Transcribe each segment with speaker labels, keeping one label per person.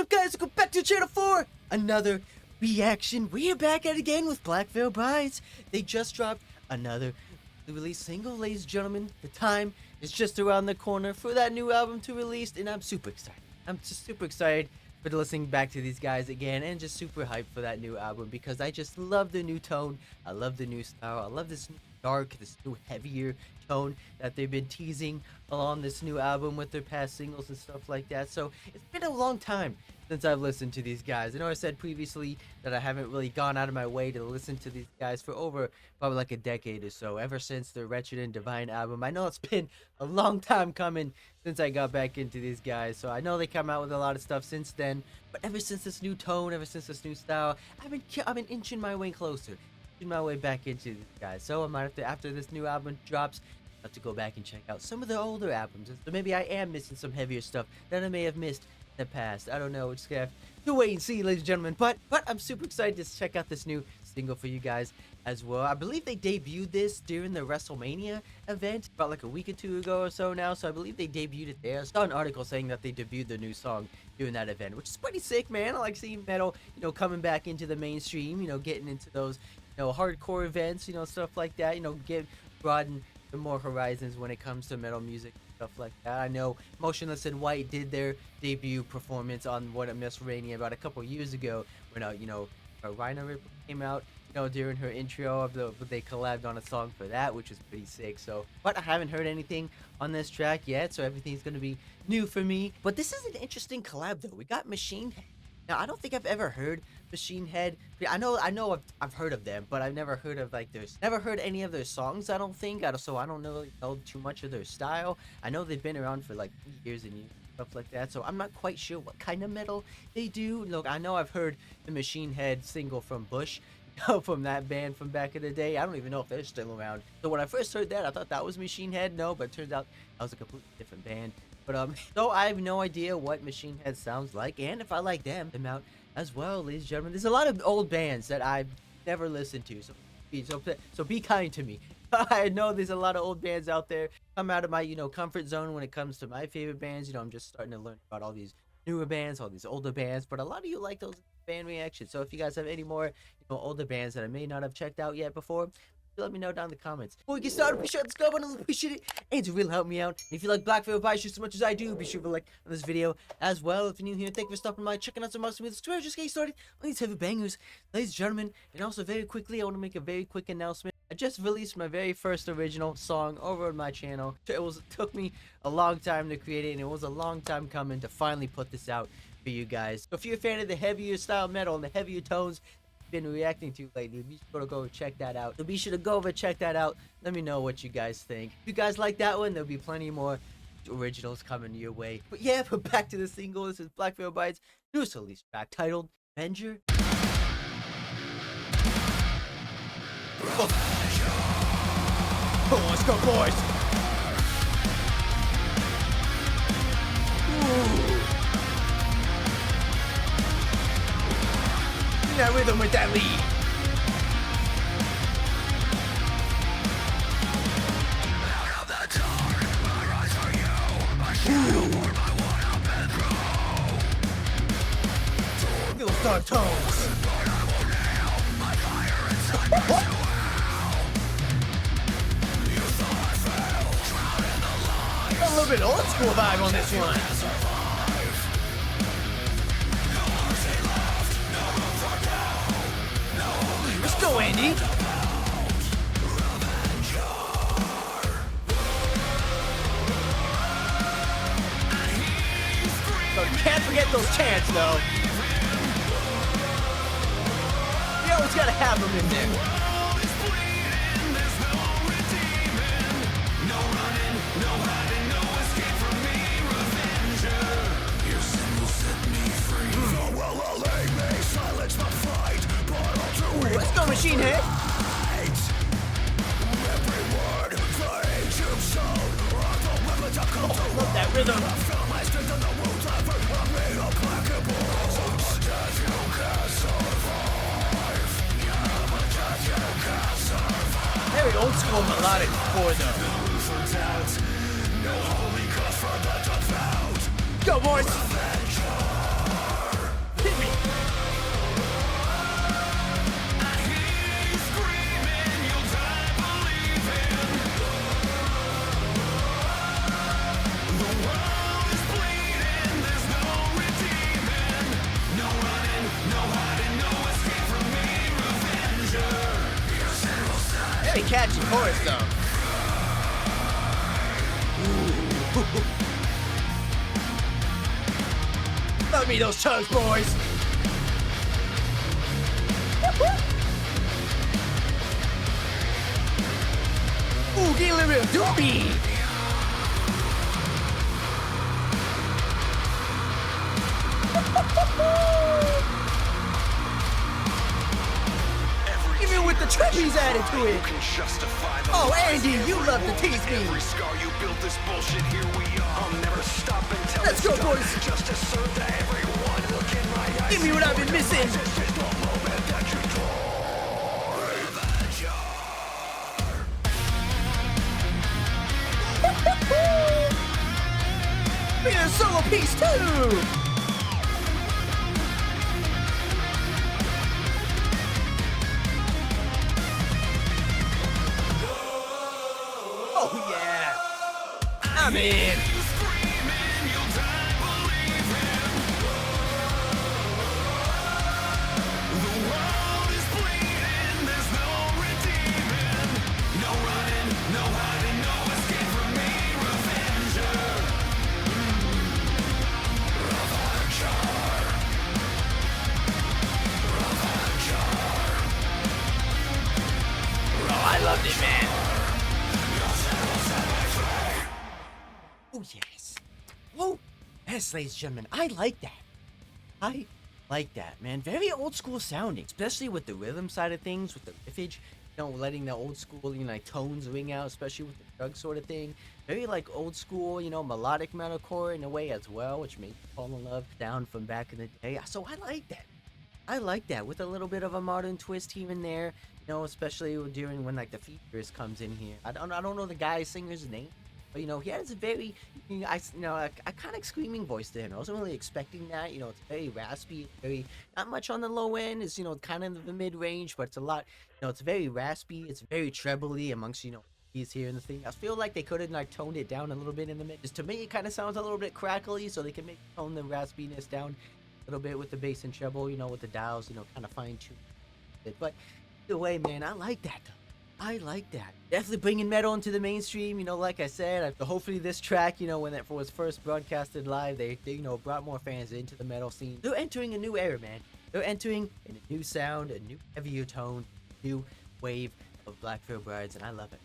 Speaker 1: up, guys? Welcome back to channel 4. Another reaction. We are back at it again with Black Veil Brides. They just dropped another release single, ladies and gentlemen. The time is just around the corner for that new album to release, and I'm super excited. I'm just super excited for listening back to these guys again, and just super hyped for that new album because I just love the new tone. I love the new style. I love this dark, this new heavier tone that they've been teasing along this new album with their past singles and stuff like that. So it's been a long time since I've listened to these guys. I know I said previously that I haven't really gone out of my way to listen to these guys for over probably like a decade or so, ever since the Wretched and Divine album. I know it's been a long time coming since I got back into these guys, so I know they come out with a lot of stuff since then, but ever since this new tone, ever since this new style, I've been inching my way closer, my way back into these guys. So I might have to, after this new album drops, I have to go back and check out some of the older albums. So maybe I am missing some heavier stuff that I may have missed in the past. I don't know. We're just gonna have to wait and see, ladies and gentlemen. But I'm super excited to check out this new single for you guys as well. I believe they debuted this during the WrestleMania event about like a week or two ago or so now. So I believe they debuted it there. I saw an article saying that they debuted the new song during that event, which is pretty sick, man. I like seeing metal, coming back into the mainstream, getting into those hardcore events, stuff like that, broaden the more horizons when it comes to metal music, stuff like that. I know Motionless in White did their debut performance on What a WrestleMania about a couple years ago when Rhino Ripper came out, during her intro of they collabed on a song for that, which was pretty sick. So, but I haven't heard anything on this track yet, so everything's gonna be new for me. But this is an interesting collab though. We got Machine Head. Now, I don't think I've ever heard Machine Head. I know I've heard of them, but I've never heard of never heard any of their songs, I don't think. So I don't know too much of their style. I know they've been around for like years and years, stuff like that. So I'm not quite sure what kind of metal they do. Look, I know I've heard the Machine Head single from Bush, from that band from back in the day. I don't even know if they're still around. So when I first heard that, I thought that was Machine Head. No, but it turns out that was a completely different band. But so I have no idea what Machine Head sounds like, and if I like them out as well, ladies and gentlemen. There's a lot of old bands that I've never listened to, so be kind to me. I know there's a lot of old bands out there. I'm out of my comfort zone when it comes to my favorite bands. I'm just starting to learn about all these newer bands, all these older bands, but a lot of you like those band reactions. So if you guys have any more older bands that I may not have checked out yet before, let me know down in the comments. Before we get started, be sure to subscribe button, I appreciate it, and it really help me out. And if you like Black Veil Brides just as much as I do, be sure to like on this video as well. If you're new here, thank you for stopping by, checking out some awesome videos. Just getting started on these heavy bangers, ladies and gentlemen. And also, very quickly, I want to make a very quick announcement. I just released my very first original song over on my channel. It took me a long time to create it, and it was a long time coming to finally put this out for you guys. So if you're a fan of the heavier style metal and the heavier tones been reacting to lately, be sure to go check that out. So be sure to go over and check that out. Let me know what you guys think. If you guys like that one, there'll be plenty more originals coming your way. But yeah, but back to the single. This is Black Veil Brides' newest release track titled Avenger. Oh, let's go, boys! Ooh. That rhythm with that lead. Out of the dark, my eyes are you. I shadow for my one up and through. Feel dark tones. But I will nail my fire inside my soul. You thought I fell, drowned in the light. A little bit old school vibe on this one. Let's go, Andy! So can't forget those chants, though. You always gotta have them in there. Let's go, Machine Head! Oh, love that rhythm! Very old school melodic score, though. Go, boys! Very catchy chorus though. Love me those chugs, boys. Ooh, get a little bit of doobie. Even with the trapeze added to it. Oh, Andy, you love to tease me. Let's go, boys. Give me what I've been missing. Be a solo piece too. Oh yeah, I'm in. I loved it, man. Oh, yes. Whoa. Yes, ladies and gentlemen, I like that. I like that, man. Very old school sounding, especially with the rhythm side of things, with the riffage, you know, letting the old school, you know, like tones ring out, especially with the drug sort of thing. Very like old school, you know, melodic metalcore in a way as well, which made me fall in love down from back in the day. So I like that. I like that with a little bit of a modern twist here and there, you know, especially during when like the features comes in here. I don't know the guy singer's name, but you know he has a very, a kind of screaming voice to him. I wasn't really expecting that. You know, it's very raspy, very not much on the low end. It's, you know, kind of the mid range, but it's a lot. You know, it's very raspy. It's very trebly amongst, you know, he's here in the thing. I feel like they could have like toned it down a little bit in the mid. Just to me, it kind of sounds a little bit crackly, so they can tone the raspiness down a little bit with the bass and treble, you know, with the dials, you know, kind of fine tune it. But either way, man, I like that though. I like that. Definitely bringing metal into the mainstream, you know, like I said. Hopefully this track, you know, when it was first broadcasted live, they you know, brought more fans into the metal scene. They're entering a new era, man. They're entering in a new sound, a new heavier tone, new wave of Black Veil Brides, and I love it.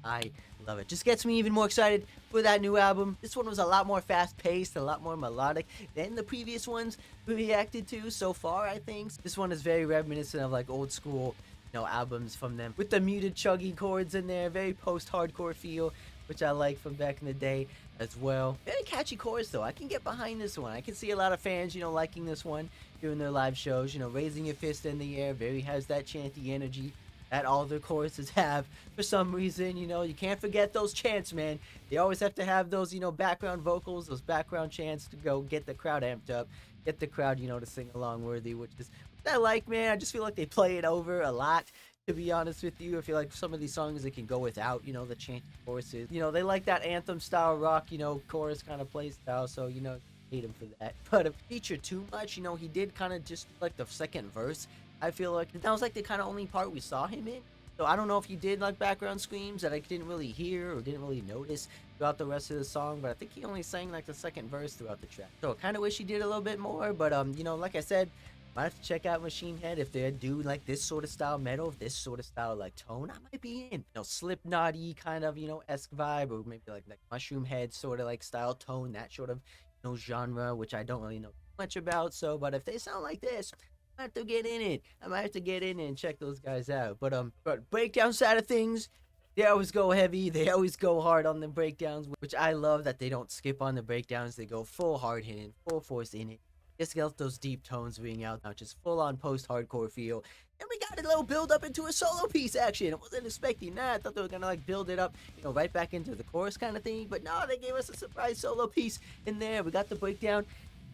Speaker 1: I love it. Just gets me even more excited for that new album. This one was a lot more fast-paced, a lot more melodic than the previous ones we reacted to so far, I think. This one is very reminiscent of like old school, you know, albums from them with the muted chuggy chords in there, very post-hardcore feel, which I like from back in the day as well. Very catchy chorus though. I can get behind this one. I can see a lot of fans, you know, liking this one during their live shows, you know, raising your fist in the air. Very has that chanty energy that all their choruses have for some reason. You know, you can't forget those chants, man. They always have to have those, you know, background vocals, those background chants to go get the crowd amped up, get the crowd, you know, to sing along worthy, which is what I like, man. I just feel like they play it over a lot, to be honest with you. I feel like some of these songs they can go without, you know, the chant choruses. You know, they like that anthem style rock, you know, chorus kind of play style, so, you know, hate him for that. But if featured too much, you know, he did kind of just like the second verse. I feel like that was like the kind of only part we saw him in. So I don't know if he did like background screams that I didn't really hear or didn't really notice throughout the rest of the song, but I think he only sang like the second verse throughout the track. So I kind of wish he did a little bit more, but you know, like I said, might have to check out Machine Head if they do like this sort of style metal, this sort of style like tone. I might be in, you know, Slipknot-y kind of, you know, esque vibe, or maybe like Mushroom Head sort of like style tone, that sort of, you know, genre, which I don't really know much about. So, but if they sound like this, I have to get in it. I might have to get in it and check those guys out. But breakdown side of things, they always go heavy. They always go hard on the breakdowns, which I love that they don't skip on the breakdowns. They go full hard hitting, full force in it. Just get those deep tones ring out, not just full on post-hardcore feel. And we got a little build up into a solo piece action. I wasn't expecting that. I thought they were gonna like build it up, you know, right back into the chorus kind of thing. But no, they gave us a surprise solo piece in there. We got the breakdown.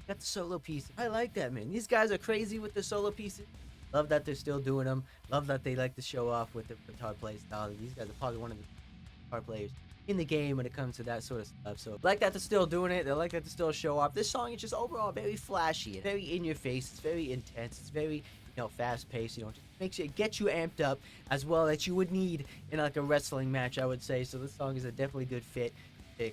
Speaker 1: Got the solo piece. I like that, man. These guys are crazy with the solo pieces. Love that they're still doing them. Love that they like to show off with their guitar play style. These guys are probably one of the guitar players in the game when it comes to that sort of stuff. So like that they're still doing it. They like that to still show off. This song is just overall very flashy and very in your face. It's very intense. It's very fast paced. Just makes you get you amped up as well that you would need in like a wrestling match, I would say. So this song is a definitely good pick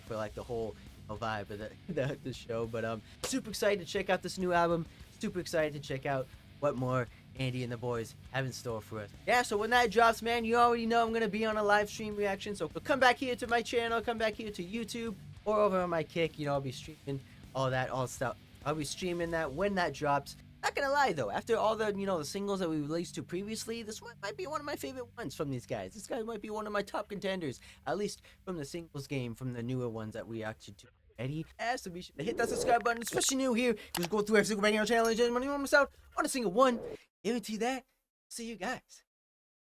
Speaker 1: for like the whole vibe of the show. But super excited to check out this new album. Super excited to check out what more Andy and the boys have in store for us. Yeah, so when that drops, man, you already know I'm gonna be on a live stream reaction. So come back here to my channel, come back here to YouTube, or over on my Kick. I'll be streaming all stuff. I'll be streaming that when that drops. Not gonna lie though, after all the the singles that we released to previously, this one might be one of my favorite ones from these guys. This guy might be one of my top contenders, at least from the singles game, from the newer ones that we actually do. Eddie, so be sure to hit that subscribe button, especially new here. Just go through every single banger on channel and money on myself on a single one. Guarantee that. See you guys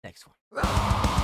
Speaker 1: next one.